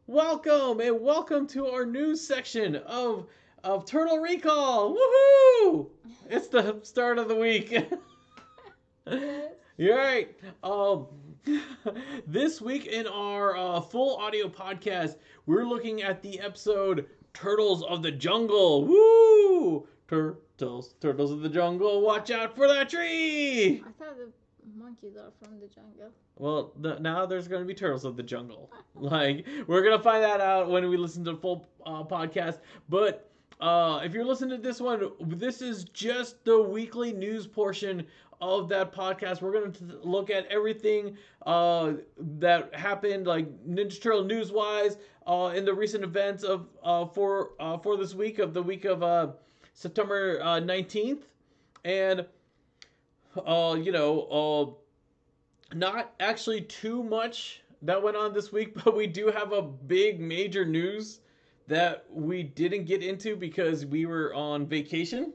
Welcome and welcome to our news section of Turtle Recall. Woohoo! It's the start of the week. Yes. You're right. This week in our full audio podcast, we're looking at the episode Turtles of the Jungle. Woo! Turtles of the Jungle, watch out for that tree! I thought the monkeys are from the jungle. Well, now there's going to be Turtles of the Jungle. Like, we're going to find that out when we listen to the full podcast. But if you're listening to this one, this is just the weekly news portion of that podcast. We're going to look at everything that happened, like Ninja Turtle news-wise, in the recent events of for this week of the week of September 19th. And, you know, not actually too much that went on this week, but we do have a big major news that we didn't get into because we were on vacation.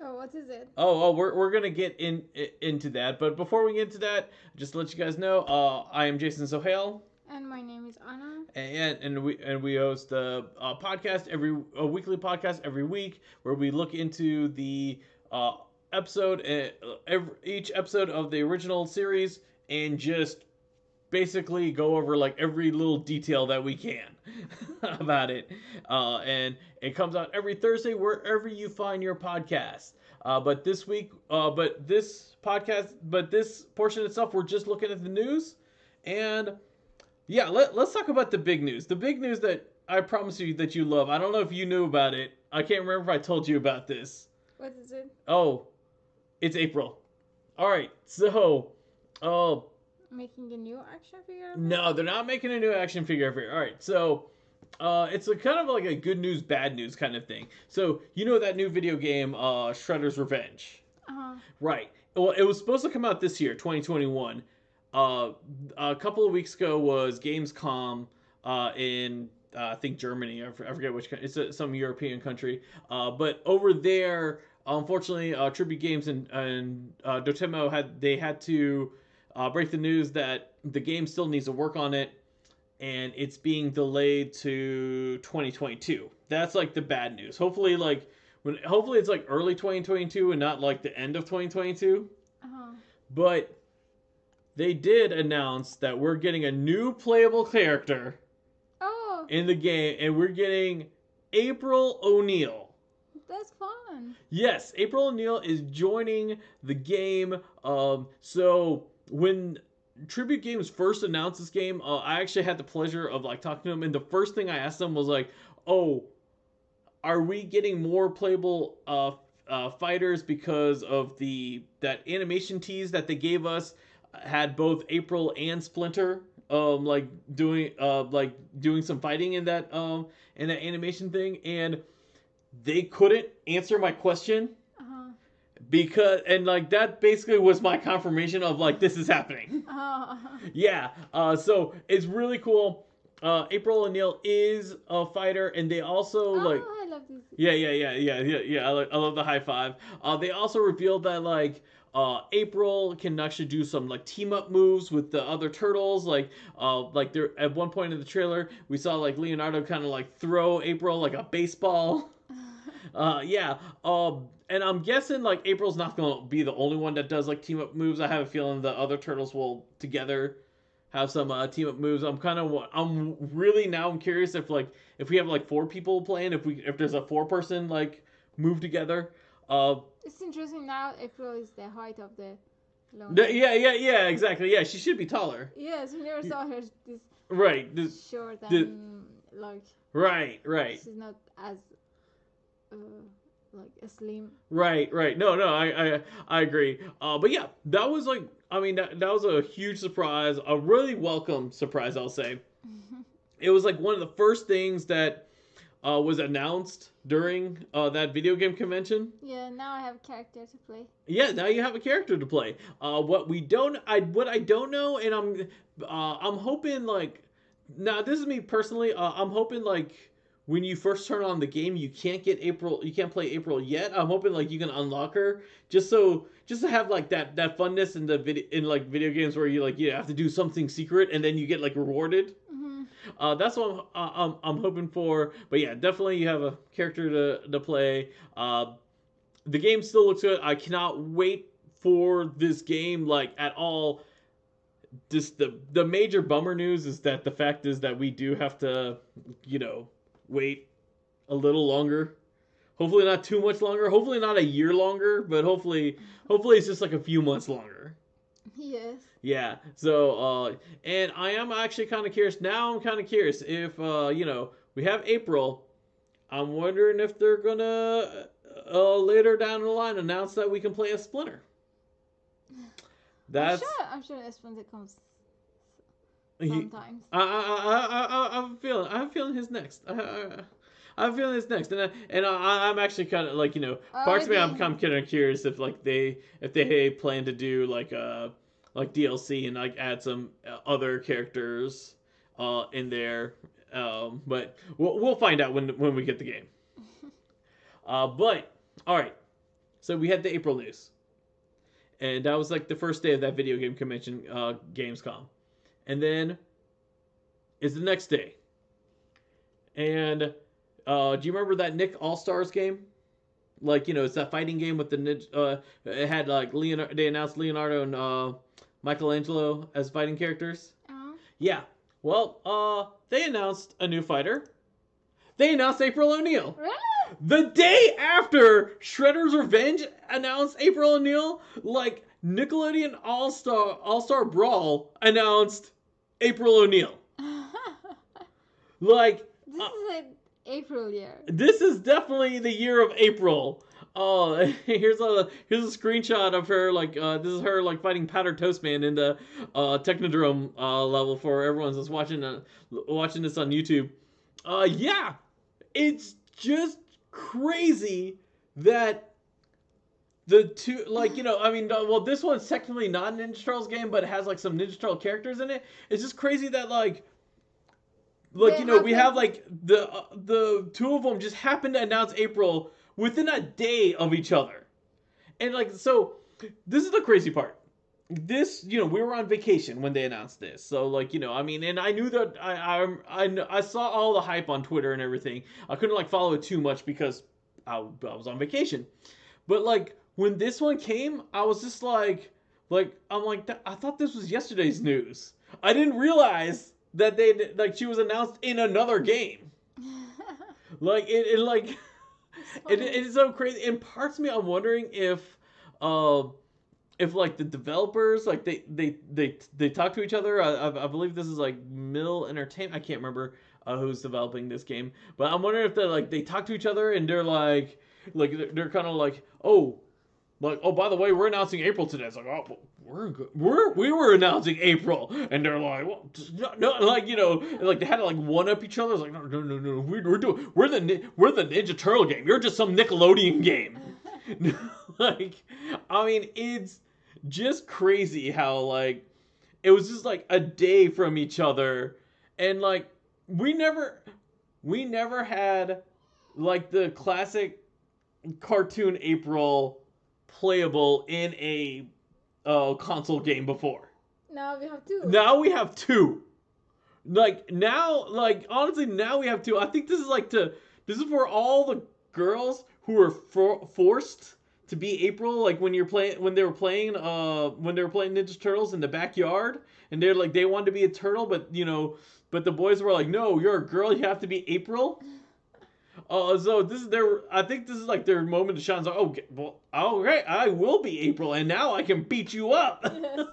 Oh, what is it? We're gonna get into that, but before we get into that, just to let you guys know, I am Jason Sohail, And my name is Anna. and we host a podcast a weekly podcast every week where we look into the episode each episode of the original series and just basically go over like every little detail that we can about it. And it comes out every Thursday wherever you find your podcast. But this week, but this portion itself, we're just looking at the news. And yeah, let's talk about the big news. The big news that I promise you that you love. I don't know if you knew about it. I can't remember if I told you about this. What is it? Oh, it's April. All right, so, Making a new action figure? no, they're not making a new action figure every year. All right, so it's a kind of like a good news, bad news kind of thing. So you know that new video game, Shredder's Revenge, Uh-huh. right? Well, it was supposed to come out this year, 2021. A couple of weeks ago was Gamescom in I think Germany. I forget which country. It's some European country. But over there, unfortunately, Tribute Games and Dotemu had to break the news that the game still needs to work on it, and it's being delayed to 2022. That's like the bad news. Hopefully it's like early 2022 and not like the end of 2022. Uh-huh. But they did announce that we're getting a new playable character Oh, in the game, and we're getting April ONeil. that's fun. Yes, April O'Neil is joining the game. So when Tribute Games first announced this game, I actually had the pleasure of like talking to them, and the first thing I asked them was like, "Oh, are we getting more playable fighters because of that animation tease that they gave us had both April and Splinter like doing some fighting in that animation thing?" And they couldn't answer my question Uh-huh. because and like that basically was my confirmation of like this is happening. Uh-huh. Yeah. So it's really cool. April O'Neil is a fighter, and they also like Oh, I love this. yeah. I love the high five. They also revealed that like April can actually do some like team up moves with the other turtles. Like there at one point in the trailer, we saw like Leonardo kind of like throw April like a baseball. Yeah. And I'm guessing like April's not gonna be the only one that does like team up moves. I have a feeling the other turtles will together have some team up moves. I'm really now I'm curious if we have like four people playing, if there's a four person like move together. It's interesting now. April is the height of the lone. Yeah, exactly. Yeah, she should be taller. Yes, we never saw her this Right. short the- and like Right. she's not as uh, like a slim. Right. No, I agree. But yeah, that was like, I mean, that was a huge surprise, a really welcome surprise, I'll say. It was like one of the first things that was announced during that video game convention. Yeah, now I have a character to play. Yeah, now you have a character to play. What I don't know, and I'm hoping like, now this is me personally. I'm hoping like when you first turn on the game, you can't play April yet. I'm hoping like you can unlock her just to have like that funness in like video games where you have to do something secret and then you get like rewarded. Mm-hmm. That's what I'm hoping for. But yeah, definitely you have a character to play. The game still looks good. I cannot wait for this game like at all. Just the major bummer news is that the fact is that we do have to, wait a little longer. Hopefully not too much longer. Hopefully not a year longer, but hopefully it's just like a few months longer. Yes. Yeah. So and I am actually kind of curious. Now I'm kind of curious if we have April. I'm wondering if they're gonna later down the line announce that we can play as Splinter. That's I'm sure Esperanza comes sometimes. I have a feeling his next. I have a feeling it's next, I'm actually kind of like parts of me I'm kind of curious if like if they plan to do like DLC and like add some other characters in there, but we'll find out when we get the game. But all right, so we had the April news, and that was like the first day of that video game convention, Gamescom, and then is the next day, and do you remember that Nick All Stars game? Like it's that fighting game with the ninja. It had like Leonardo. They announced Leonardo and Michelangelo as fighting characters. Yeah. Well, they announced a new fighter. They announced April O'Neil. Really? The day after Shredder's Revenge announced April O'Neil, like Nickelodeon All Star Brawl announced April O'Neil. Like this is an April year. This is definitely the year of April. Oh, here's a screenshot of her like this is her like fighting Powder Toast Man in the Technodrome level for everyone that's watching this on YouTube. Yeah, it's just crazy that the two well, this one's technically not a Ninja Turtles game, but it has like some Ninja Turtle characters in it. It's just crazy that like we have like the two of them just happen to announce April within a day of each other, and like so, this is the crazy part. This we were on vacation when they announced this, so like and I knew that I saw all the hype on Twitter and everything. I couldn't like follow it too much because I was on vacation, but like when this one came, I was just like I'm like I thought this was yesterday's news. I didn't realize that she was announced in another game. Like it's so crazy. In parts of me, I'm wondering if like the developers like they talk to each other. I believe this is like Mill Entertainment. I can't remember who's developing this game, but I'm wondering if they talk to each other and they're like they're kind of like oh by the way, we're announcing April today. It's like oh. We were announcing April, and they're like, well, no, like like they had to like one up each other. It's like no, we're the Ninja Turtle game. You're just some Nickelodeon game. Like, it's just crazy how like it was just like a day from each other, and like we never had like the classic cartoon April playable in a console game before. Now we have two. Like now, like honestly, now we have two. I think this is for all the girls who were forced to be April. Like when they were playing Ninja Turtles in the backyard, and they're like they wanted to be a turtle, but but the boys were like, no, you're a girl, you have to be April. So this is I think this is like their moment to shine. So, okay, well, okay, I will be April, and now I can beat you up. Yes.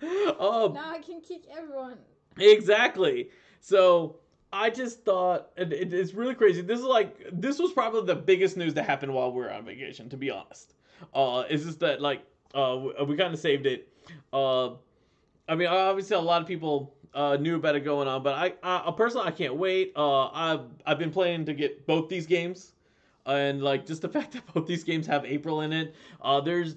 Now I can kick everyone. Exactly. So I just thought it's really crazy. This was probably the biggest news that happened while we were on vacation. To be honest, it's just that we kind of saved it. Obviously a lot of people knew about it going on, but I personally I can't wait. I've been planning to get both these games, and like just the fact that both these games have April in it. There's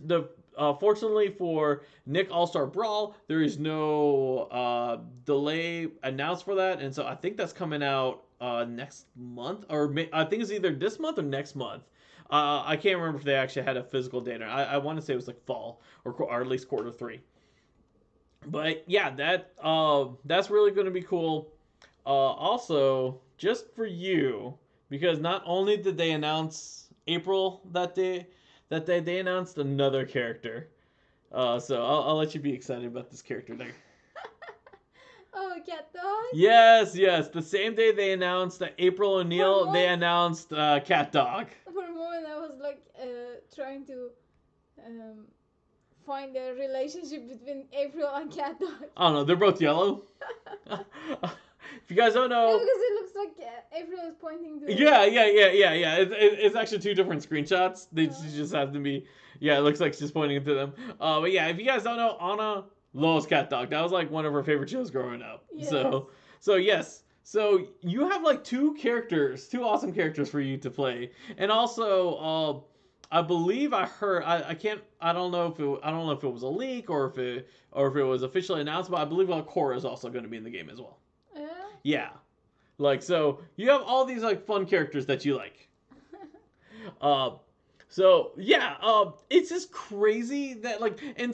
fortunately for Nick All-Star Brawl, there is no delay announced for that, and so I think that's coming out next month, or I think it's either this month or next month. I can't remember if they actually had a physical date. I want to say it was like fall or at least Q3. But yeah, that's really going to be cool. Also, just for you, because not only did they announce April they announced another character. So I'll let you be excited about this character there. Oh, cat dog. Yes, yes. The same day they announced April For O'Neil, what? they announced Cat Dog. For a moment, I was like trying to um, find a relationship between April and cat dog. I don't know. They're both yellow. If you guys don't Yeah, know, because it looks like April is pointing to. yeah. It's actually two different screenshots. They just have to be. Yeah, it looks like she's pointing to them. But yeah, if you guys don't know, Anna loves Cat Dog. That was like one of her favorite shows growing up. Yes. So yes. So you have like two awesome characters for you to play, and also, I believe I heard. I don't know if it was a leak or if it was officially announced, but I believe Cora is also going to be in the game as well. Yeah. Yeah. Like, so you have all these like fun characters that you like. So yeah, it's just crazy that like, and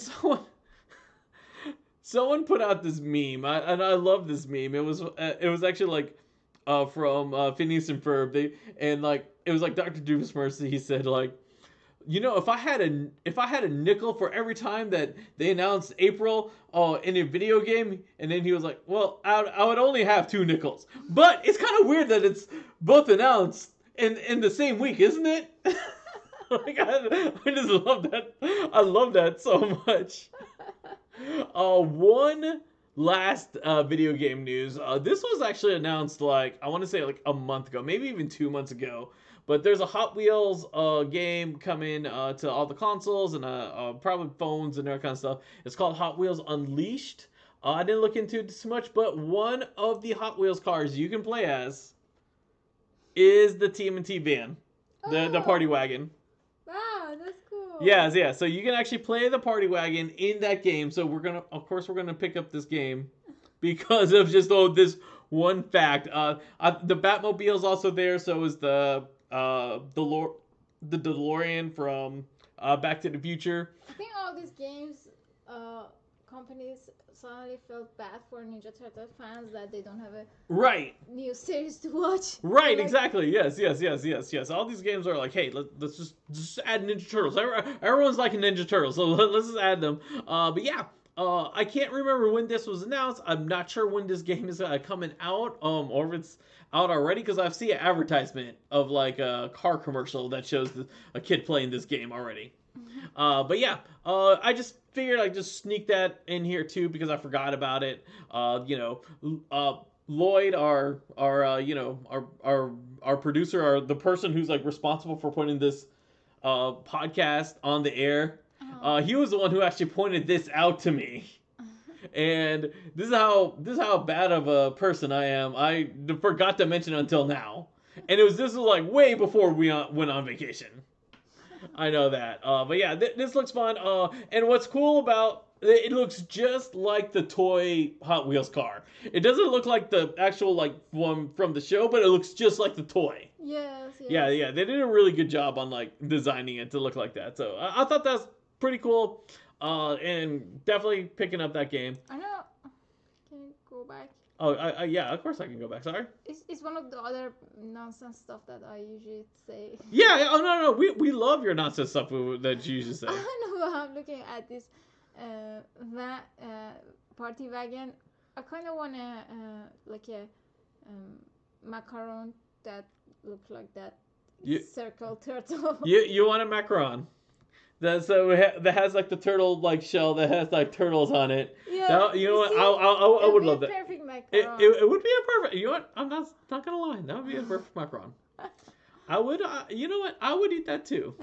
someone put out this meme, and I love this meme. It was actually like, from Phineas and Ferb. And like it was like Dr. Doofus Mercy. He said like, you know, if I had a nickel for every time that they announced April in a video game, and then he was like, well, I would only have 2 nickels. But it's kind of weird that it's both announced in the same week, isn't it? Like, I just love that. I love that so much. One last video game news. This was actually announced like, I want to say like a month ago, maybe even 2 months ago. But there's a Hot Wheels game coming to all the consoles and probably phones and that kind of stuff. It's called Hot Wheels Unleashed. I didn't look into it too much, but one of the Hot Wheels cars you can play as is the TMNT van, the party wagon. Wow, that's cool. Yeah. So you can actually play the party wagon in that game. So we're gonna pick up this game because of just this one fact. The Batmobile's also there. So is the DeLorean from Back to the Future. I think all these games companies suddenly felt bad for Ninja Turtle fans that they don't have a Right. new series to watch. Right, Like, exactly. Yes. All these games are like, hey, let's just add Ninja Turtles. Everyone's liking Ninja Turtles, so let's just add them. But yeah, I can't remember when this was announced. I'm not sure when this game is coming out, or if it's out already, because I've seen an advertisement of like a car commercial that shows a kid playing this game already. But yeah, I just figured I'd just sneak that in here too because I forgot about it. Lloyd, our producer, the person who's like responsible for putting this podcast on the air. He was the one who actually pointed this out to me. And this is how bad of a person I am. I forgot to mention it until now. And this was like way before we went on vacation. I know that. But yeah, this looks fun. And what's cool about it looks just like the toy Hot Wheels car. It doesn't look like the actual like one from the show, but it looks just like the toy. Yes. Yeah. They did a really good job on like designing it to look like that. So I thought that's pretty cool. And definitely picking up that game. I know. Can you go back? Oh, yeah, of course I can go back. Sorry. It's one of the other nonsense stuff that I usually say. Yeah. Oh no. We love your nonsense stuff that you usually say. I know. I'm looking at this party wagon. I kind of want like a macaron that looks like that circle turtle. You want a macaron? That has like the turtle like shell that has like turtles on it. Yeah. That, you know what? I would love that. Perfect macaron. It would be a perfect. You know what? I'm not gonna lie. That would be a perfect macaron. I would. You know what? I would eat that too.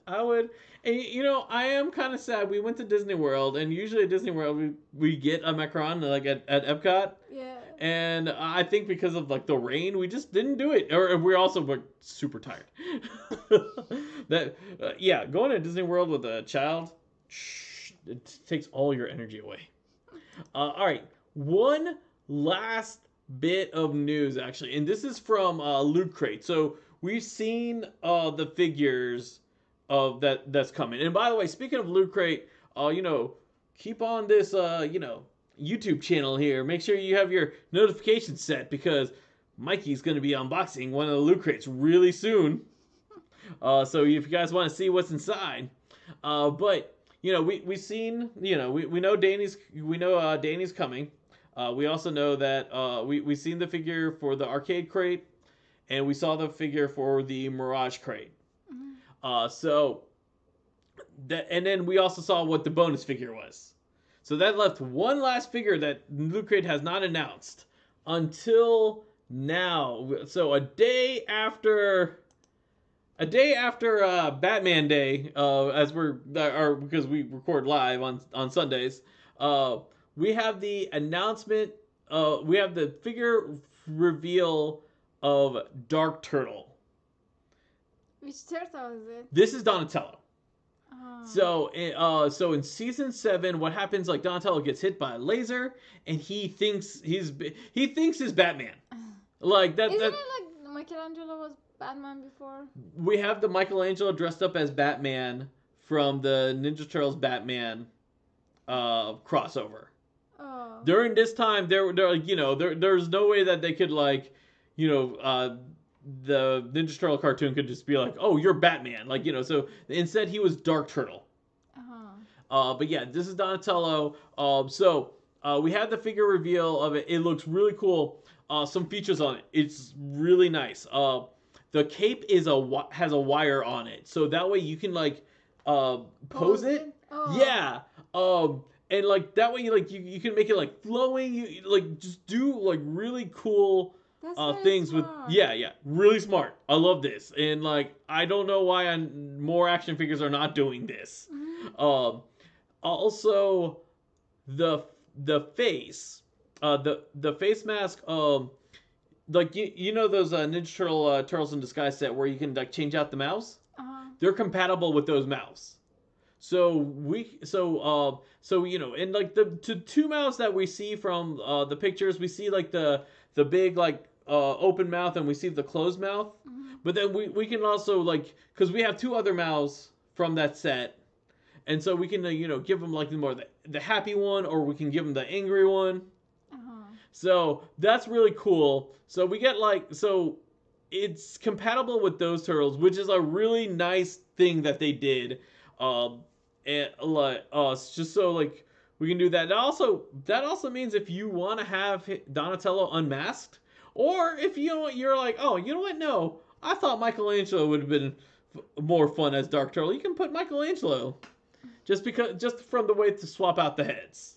I would. And you know, I am kind of sad. We went to Disney World, and usually at Disney World we get a macaron like at Epcot. Yeah. And I think because of like the rain, we just didn't do it, or we also were super tired. Yeah, going to Disney World with a child, it takes all your energy away. All right, one last bit of news actually, and this is from Loot Crate. So we've seen the figures of that's coming. And by the way, speaking of Loot Crate, keep on this YouTube channel here, make sure you have your notifications set because Mikey's going to be unboxing one of the loot crates really soon. So if you guys want to see what's inside, but you know we've seen, you know, we know Danny's coming. We also know that we've seen the figure for the arcade crate, and we saw the figure for the Mirage crate. So that, and then we also saw what the bonus figure was. So that left one last figure that Loot Crate has not announced until now. So a day after Batman Day, as because we record live on Sundays, we have the announcement. We have the figure reveal of Dark Turtle. Which turtle is it? This is Donatello. Oh. So in season 7, what happens? Like Donatello gets hit by a laser, and he thinks he's Batman. Like that. Isn't it like Michelangelo was Batman before? We have the Michelangelo dressed up as Batman from the Ninja Turtles Batman crossover. Oh. During this time, they're like, you know, there's no way that they could, like, you know, the Ninja Turtle cartoon could just be like, oh, you're Batman, like, you know. So instead he was Dark Turtle. But yeah, this is Donatello. So we have the figure reveal of it. It looks really cool. Some features on it. It's really nice. The cape has a wire on it, so that way you can like pose it. Oh. Yeah. And like that way you can make it like flowing. You like just do like really cool things smart. with really smart. I love this, and like I don't know why more action figures are not doing this. Also the face, the face mask, like you know those Ninja Turtles in Disguise set where you can like change out the mouths. They're compatible with those mouths. So you know, and like the two mouths that we see from the pictures, we see like the big like open mouth, and we see the closed mouth. But then we can also, like, because we have two other mouths from that set, and so we can you know, give them like the happy one, or we can give them the angry one. So that's really cool. So we get it's compatible with those turtles, which is a really nice thing that they did. And like just so like we can do that. That also means if you want to have Donatello unmasked, or if you're like, oh, you know what? No, I thought Michelangelo would have been more fun as Dark Turtle. You can put Michelangelo, just from the way to swap out the heads.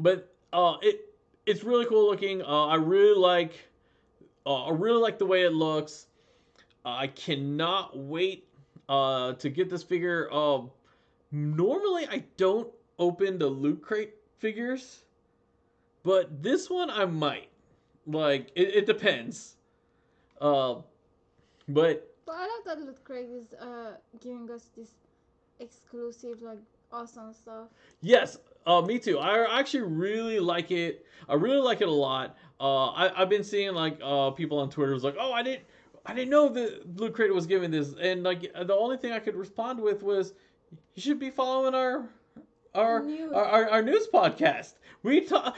But it's really cool looking. I really like the way it looks. I cannot wait to get this figure. Normally I don't open the Loot Crate figures, but this one I might. Like it depends. But I love that Loot Crate is giving us this exclusive like awesome stuff. Yes, me too. I actually really like it. I really like it a lot. I've been seeing like people on Twitter was like, oh, I didn't know that Loot Crate was giving this, and like the only thing I could respond with was, you should be following our news podcast. We talk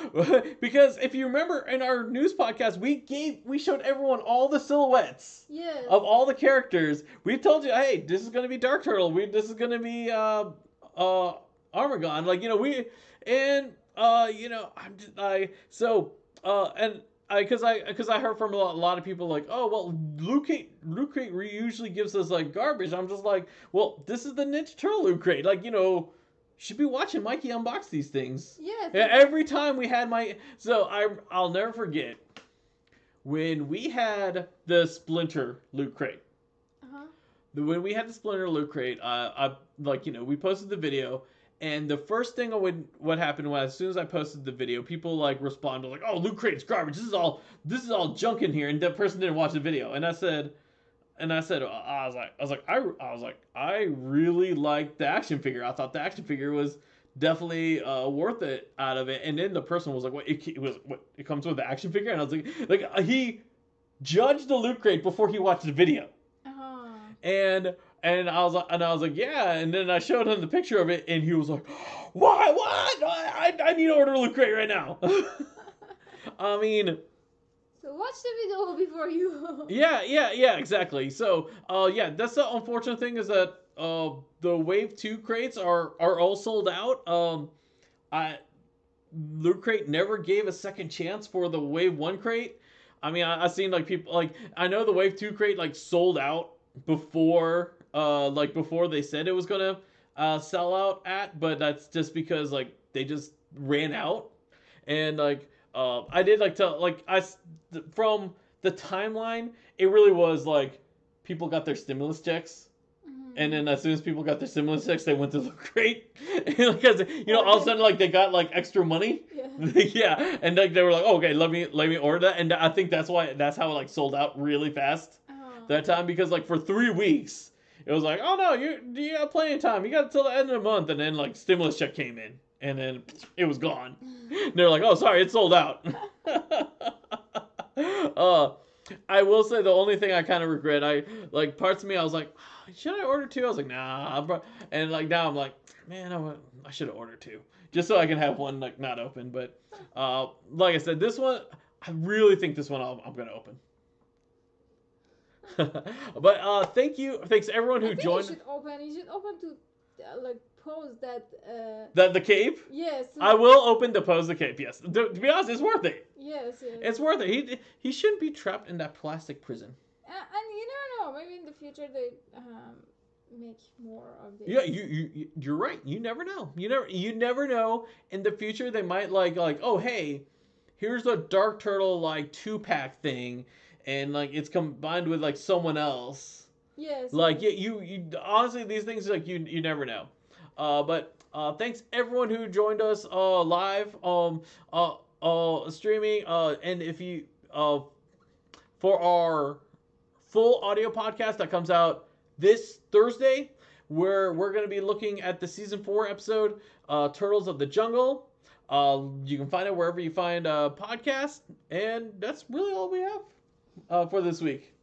because if you remember in our news podcast, we showed everyone all the silhouettes of all the characters. We told you, hey, this is gonna be Dark Turtle. This is gonna be Armagon. Like, you know, you know, because I heard from a lot of people like, oh, well, Loot Crate usually gives us like garbage. I'm just like, well, this is the Ninja Turtle Loot Crate. Like, you know, should be watching Mikey unbox these things. Yeah. Every time we had I'll never forget when we had the Splinter Loot Crate. When we had the Splinter Loot Crate, I like, you know, we posted the video. And the first thing what happened was, as soon as I posted the video, people like responded like, "Oh, Loot Crate's garbage. This is all junk in here." And that person didn't watch the video. And I said, I really liked the action figure. I thought the action figure was definitely worth it out of it. And then the person was like, "What? It comes with the action figure?" And I was like he judged the Loot Crate before he watched the video. And And I was like, yeah. And then I showed him the picture of it, and he was like, why? What? I need to order a Loot Crate right now. I mean, so watch the video before you. yeah, exactly. So, yeah, that's the unfortunate thing is that the Wave 2 crates are all sold out. I Loot Crate never gave a second chance for the Wave 1 crate. I mean, I seen like people like I know the Wave 2 crate like sold out before they said it was gonna sell out at, but that's just because like they just ran out. And like I did like to like from the timeline, it really was like people got their stimulus checks. And then as soon as people got their stimulus checks, they went to Loot Crate because all of a sudden like they got like extra money. Yeah. Yeah, and like they were like, oh, okay, let me order that, and I think that's how it like sold out really fast that time because like for 3 weeks it was like, oh no, you got plenty of time, you got until the end of the month, and then like stimulus check came in, and then it was gone. And they're like, oh sorry, it's sold out. I will say the only thing I kind of regret, I like parts of me, I was like, should I order two? I was like, nah. And like now I'm like, man, I should have ordered two just so I can have one like not open. But like I said, this one I really think this one I'm gonna open. But thanks everyone who joined. You should open to like pose that. The cape. Yes. I will open to pose the cape. Yes. To be honest, it's worth it. Yes. It's worth it. He shouldn't be trapped in that plastic prison. And you never know. Maybe in the future they make more of this. Yeah, you're right. You never know. You never know. In the future, they might like oh hey, here's a Dark Turtle like 2-pack thing, and like it's combined with like someone else. Yes. Like you honestly these things like you never know. But thanks everyone who joined us live streaming and if you for our full audio podcast that comes out this Thursday, where we're going to be looking at the season 4 episode, Turtles of the Jungle. You can find it wherever you find a podcast, and that's really all we have for this week.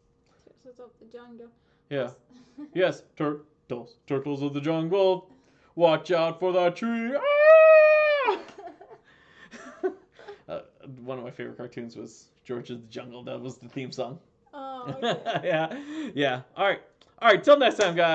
Turtles of the Jungle. Yeah. Yes, Turtles of the Jungle. Watch out for that tree. Ah! One of my favorite cartoons was George of the Jungle. That was the theme song. Oh, okay. Yeah. All right. Till next time, guys.